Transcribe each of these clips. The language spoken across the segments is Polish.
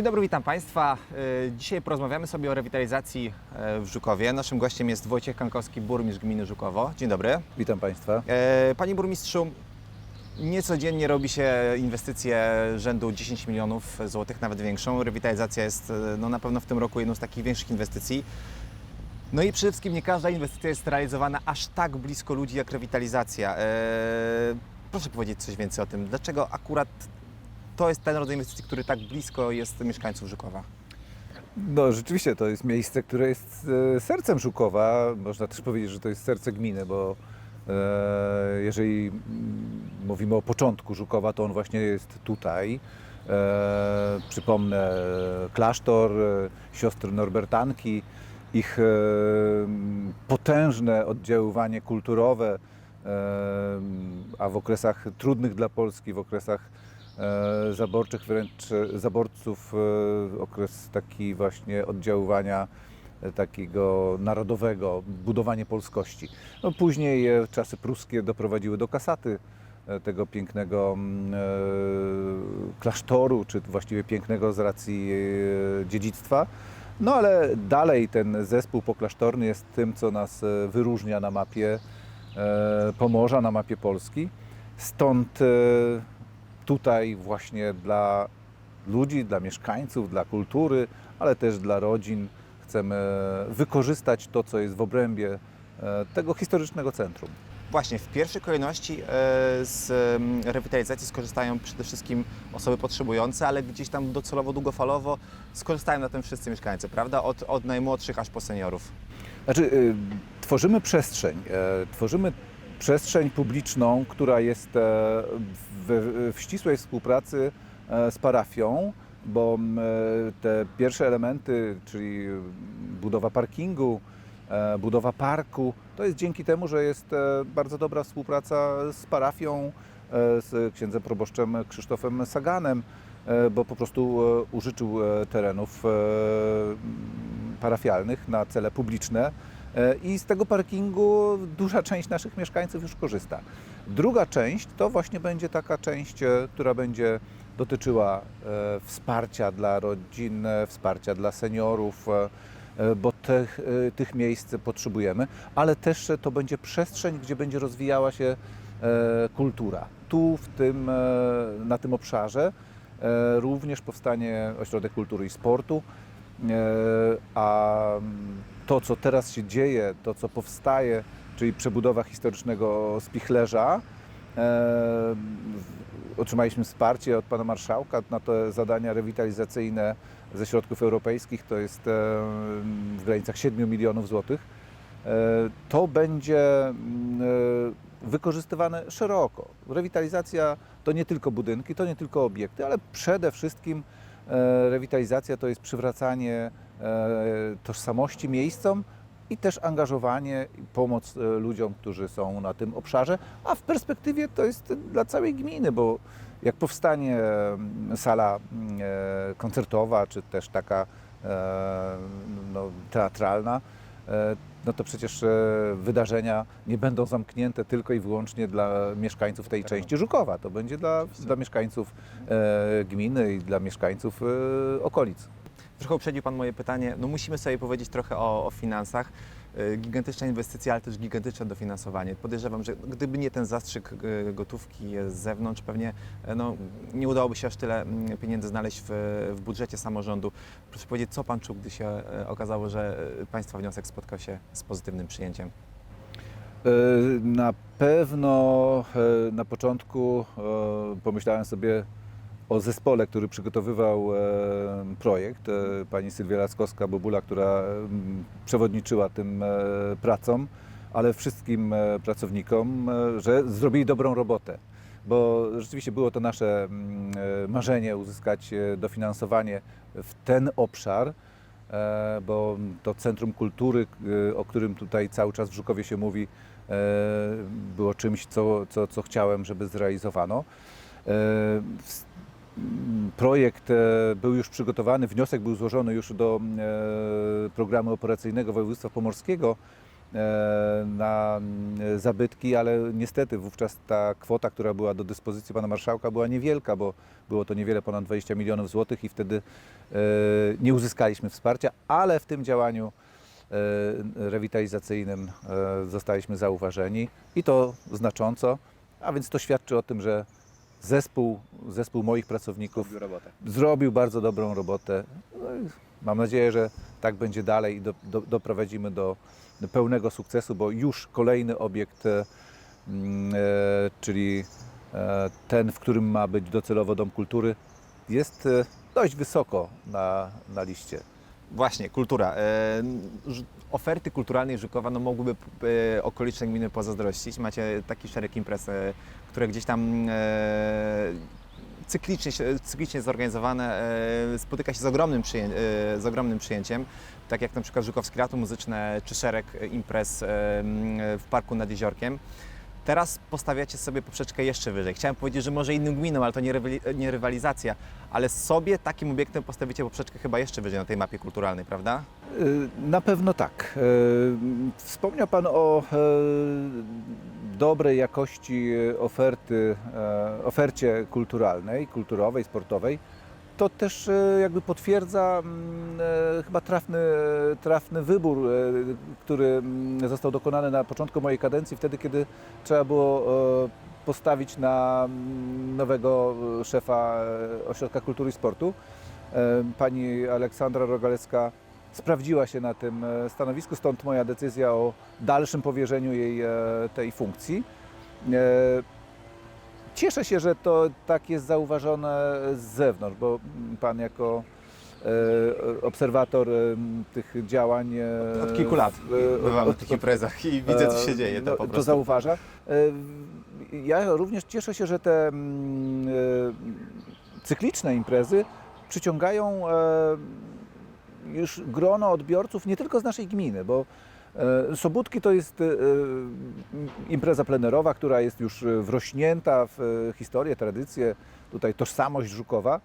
dobry, witam Państwa. Dzisiaj porozmawiamy sobie o rewitalizacji w Żukowie. Naszym gościem jest Wojciech Kankowski, burmistrz gminy Żukowo. Dzień dobry. Witam Państwa. Panie burmistrzu, niecodziennie robi się inwestycje rzędu 10 milionów złotych, nawet większą. Rewitalizacja jest na pewno w tym roku jedną z takich większych inwestycji. No i przede wszystkim nie każda inwestycja jest realizowana aż tak blisko ludzi jak rewitalizacja. Proszę powiedzieć coś więcej o tym. Dlaczego akurat to jest ten rodzaj inwestycji, który tak blisko jest mieszkańców Żukowa? No rzeczywiście to jest miejsce, które jest sercem Żukowa. Można też powiedzieć, że to jest serce gminy, bo jeżeli mówimy o początku Żukowa, to on właśnie jest tutaj. Przypomnę klasztor siostr Norbertanki, ich potężne oddziaływanie kulturowe, a w okresach trudnych dla Polski, w okresach zaborczych, wręcz zaborców, okres taki właśnie oddziaływania takiego narodowego, budowanie polskości. No, później czasy pruskie doprowadziły do kasaty tego pięknego klasztoru, czy właściwie pięknego z racji dziedzictwa. No ale dalej ten zespół poklasztorny jest tym, co nas wyróżnia na mapie Pomorza, na mapie Polski. Stąd tutaj właśnie dla ludzi, dla mieszkańców, dla kultury, ale też dla rodzin chcemy wykorzystać to, co jest w obrębie tego historycznego centrum. Właśnie, w pierwszej kolejności z rewitalizacji skorzystają przede wszystkim osoby potrzebujące, ale gdzieś tam docelowo, długofalowo skorzystają na tym wszyscy mieszkańcy, prawda? Od najmłodszych aż po seniorów. Znaczy, tworzymy przestrzeń publiczną, która jest w ścisłej współpracy z parafią, bo te pierwsze elementy, czyli budowa parkingu, budowa parku, to jest dzięki temu, że jest bardzo dobra współpraca z parafią, z księdzem proboszczem Krzysztofem Saganem, bo po prostu użyczył terenów parafialnych na cele publiczne i z tego parkingu duża część naszych mieszkańców już korzysta. Druga część to właśnie będzie taka część, która będzie dotyczyła wsparcia dla rodzin, wsparcia dla seniorów, bo tych miejsc potrzebujemy, ale też to będzie przestrzeń, gdzie będzie rozwijała się kultura. Tu, na tym obszarze również powstanie Ośrodek Kultury i Sportu, a to, co teraz się dzieje, to, co powstaje, czyli przebudowa historycznego spichlerza, otrzymaliśmy wsparcie od pana marszałka na te zadania rewitalizacyjne ze środków europejskich, to jest w granicach 7 milionów złotych. To będzie wykorzystywane szeroko. Rewitalizacja to nie tylko budynki, to nie tylko obiekty, ale przede wszystkim rewitalizacja to jest przywracanie tożsamości miejscom i też angażowanie i pomoc ludziom, którzy są na tym obszarze, a w perspektywie to jest dla całej gminy, bo jak powstanie sala koncertowa, czy też taka teatralna, no to przecież wydarzenia nie będą zamknięte tylko i wyłącznie dla mieszkańców tej części Żukowa. To będzie dla mieszkańców gminy i dla mieszkańców okolic. Trochę uprzedził Pan moje pytanie. No musimy sobie powiedzieć trochę o finansach. Gigantyczna inwestycja, ale też gigantyczne dofinansowanie. Podejrzewam, że gdyby nie ten zastrzyk gotówki z zewnątrz, pewnie nie udałoby się aż tyle pieniędzy znaleźć w budżecie samorządu. Proszę powiedzieć, co Pan czuł, gdy się okazało, że Państwa wniosek spotkał się z pozytywnym przyjęciem? Na pewno na początku pomyślałem sobie o zespole, który przygotowywał projekt, pani Sylwia Laskowska-Bobula, która przewodniczyła tym pracom, ale wszystkim pracownikom, że zrobili dobrą robotę, bo rzeczywiście było to nasze marzenie uzyskać dofinansowanie w ten obszar, bo to Centrum Kultury, o którym tutaj cały czas w Żukowie się mówi, było czymś, co chciałem, żeby zrealizowano. Projekt był już przygotowany, wniosek był złożony już do programu operacyjnego województwa pomorskiego na zabytki, ale niestety wówczas ta kwota, która była do dyspozycji pana marszałka, była niewielka, bo było to niewiele ponad 20 milionów złotych i wtedy nie uzyskaliśmy wsparcia, ale w tym działaniu rewitalizacyjnym zostaliśmy zauważeni i to znacząco, a więc to świadczy o tym, że zespół moich pracowników zrobił bardzo dobrą robotę. No i mam nadzieję, że tak będzie dalej i doprowadzimy do pełnego sukcesu, bo już kolejny obiekt, czyli ten, w którym ma być docelowo Dom Kultury, jest dość wysoko na liście. Właśnie, kultura. Oferty kulturalnej Żukowa no, mogłyby okoliczne gminy pozazdrościć. Macie taki szereg imprez, które gdzieś tam cyklicznie zorganizowane, spotyka się z ogromnym przyjęciem, tak jak na przykład Żukowskie Lato Muzyczne czy szereg imprez w parku nad Jeziorkiem. Teraz postawiacie sobie poprzeczkę jeszcze wyżej. Chciałem powiedzieć, że może innym gminom, ale to nie rywalizacja, ale sobie takim obiektem postawicie poprzeczkę chyba jeszcze wyżej na tej mapie kulturalnej, prawda? Na pewno tak. Wspomniał Pan o dobrej jakości ofercie kulturalnej, kulturowej, sportowej. To też jakby potwierdza chyba trafny wybór, który został dokonany na początku mojej kadencji, wtedy kiedy trzeba było postawić na nowego szefa Ośrodka Kultury i Sportu. Pani Aleksandra Rogalecka sprawdziła się na tym stanowisku, stąd moja decyzja o dalszym powierzeniu jej tej funkcji. Cieszę się, że to tak jest zauważone z zewnątrz, bo Pan jako obserwator tych działań Od kilku lat bywam na tych imprezach i widzę, co się dzieje. To po to prostu. zauważa. Ja również cieszę się, że te cykliczne imprezy przyciągają już grono odbiorców nie tylko z naszej gminy, bo Sobótki to jest impreza plenerowa, która jest już wrośnięta w historię, tradycję, tutaj tożsamość Żukowa.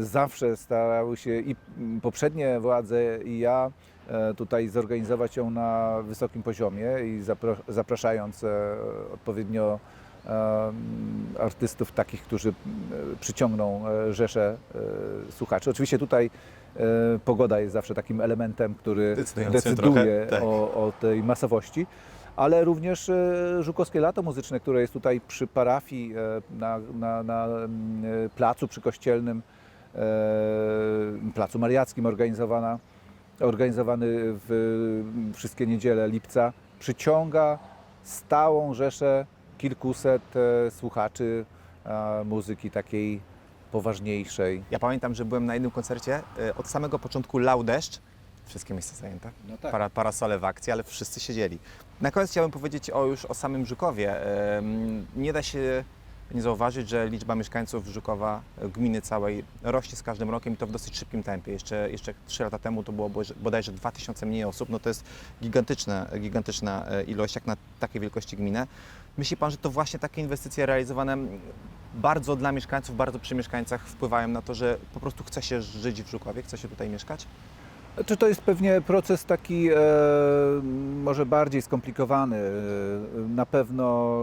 Zawsze starały się i poprzednie władze, i ja tutaj zorganizować ją na wysokim poziomie i zapraszając odpowiednio artystów takich, którzy przyciągną rzeszę słuchaczy. Oczywiście tutaj pogoda jest zawsze takim elementem, który decyduje tak. o tej masowości, ale również Żukowskie Lato Muzyczne, które jest tutaj przy parafii na placu przykościelnym, placu mariackim organizowany w wszystkie niedziele lipca, przyciąga stałą rzeszę kilkuset słuchaczy muzyki takiej poważniejszej. Ja pamiętam, że byłem na jednym koncercie, od samego początku lał deszcz, wszystkie miejsca zajęte, No tak. parasole w akcji, ale wszyscy siedzieli. Na koniec chciałbym powiedzieć już o samym Żukowie. Nie da się nie zauważyć, że liczba mieszkańców Żukowa, gminy całej, rośnie z każdym rokiem i to w dosyć szybkim tempie. Jeszcze 3 lata temu to było bodajże 2000 mniej osób, no to jest gigantyczna ilość jak na takiej wielkości gminę. Myśli Pan, że to właśnie takie inwestycje realizowane bardzo dla mieszkańców, bardzo przy mieszkańcach wpływają na to, że po prostu chce się żyć w Żukowie, chce się tutaj mieszkać? Czy to jest pewnie proces taki może bardziej skomplikowany? Na pewno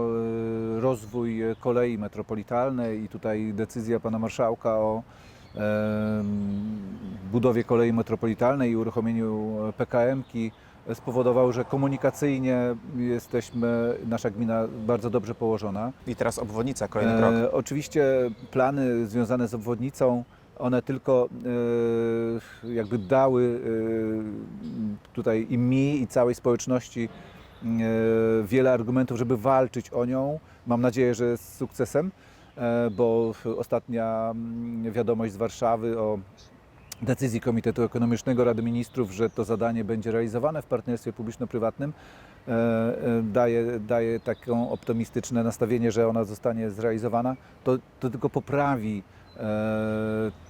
rozwój kolei metropolitalnej i tutaj decyzja pana marszałka o budowie kolei metropolitalnej i uruchomieniu PKM-ki spowodował, że komunikacyjnie nasza gmina bardzo dobrze położona. I teraz obwodnica, kolejny krok. Oczywiście plany związane z obwodnicą, one tylko jakby dały tutaj i mi, i całej społeczności wiele argumentów, żeby walczyć o nią. Mam nadzieję, że z sukcesem, bo ostatnia wiadomość z Warszawy o decyzji Komitetu Ekonomicznego Rady Ministrów, że to zadanie będzie realizowane w partnerstwie publiczno-prywatnym, daje takie optymistyczne nastawienie, że ona zostanie zrealizowana. To tylko poprawi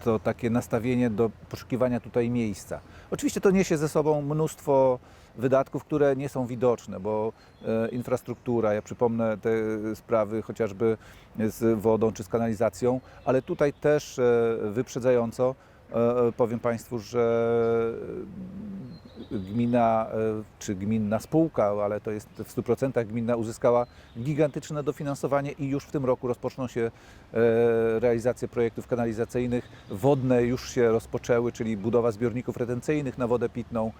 to takie nastawienie do poszukiwania tutaj miejsca. Oczywiście to niesie ze sobą mnóstwo wydatków, które nie są widoczne, bo infrastruktura, ja przypomnę te sprawy chociażby z wodą czy z kanalizacją, ale tutaj też wyprzedzająco powiem Państwu, że gmina czy gminna spółka, ale to jest w 100% gmina, uzyskała gigantyczne dofinansowanie i już w tym roku rozpoczną się realizacje projektów kanalizacyjnych. Wodne już się rozpoczęły, czyli budowa zbiorników retencyjnych na wodę pitną.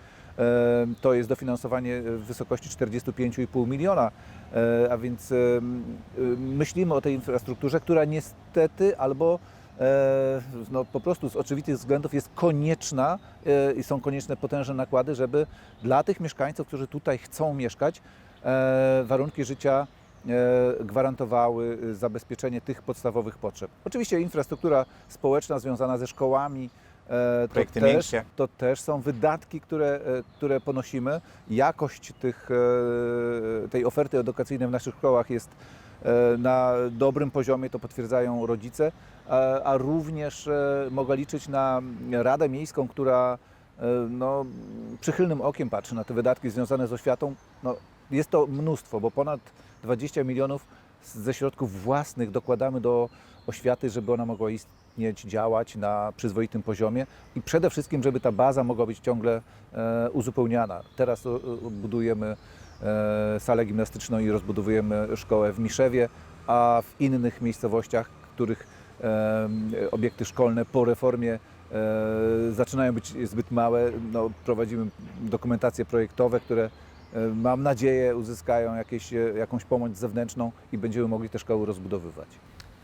To jest dofinansowanie w wysokości 45,5 miliona, a więc myślimy o tej infrastrukturze, która niestety albo no, po prostu z oczywistych względów jest konieczna i są konieczne potężne nakłady, żeby dla tych mieszkańców, którzy tutaj chcą mieszkać, warunki życia gwarantowały zabezpieczenie tych podstawowych potrzeb. Oczywiście infrastruktura społeczna związana ze szkołami, Projekty miękkie. to też są wydatki, które ponosimy. Jakość tej oferty edukacyjnej w naszych szkołach jest na dobrym poziomie, to potwierdzają rodzice, a również mogę liczyć na Radę Miejską, która no, przychylnym okiem patrzy na te wydatki związane z oświatą. No, jest to mnóstwo, bo ponad 20 milionów ze środków własnych dokładamy do oświaty, żeby ona mogła istnieć, działać na przyzwoitym poziomie i przede wszystkim, żeby ta baza mogła być ciągle uzupełniana. Teraz budujemy salę gimnastyczną i rozbudowujemy szkołę w Miszewie, a w innych miejscowościach, których obiekty szkolne po reformie zaczynają być zbyt małe, no, prowadzimy dokumentacje projektowe, które mam nadzieję uzyskają jakąś pomoc zewnętrzną i będziemy mogli te szkoły rozbudowywać.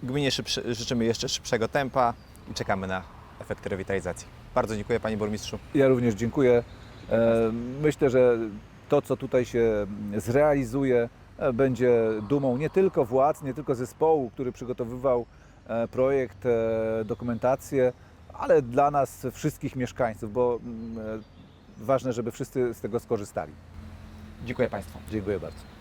Gminie życzymy jeszcze szybszego tempa i czekamy na efekty rewitalizacji. Bardzo dziękuję Panie Burmistrzu. Ja również dziękuję. Myślę, że to, co tutaj się zrealizuje, będzie dumą nie tylko władz, nie tylko zespołu, który przygotowywał projekt, dokumentację, ale dla nas wszystkich mieszkańców, bo ważne, żeby wszyscy z tego skorzystali. Dziękuję Państwu. Dziękuję bardzo.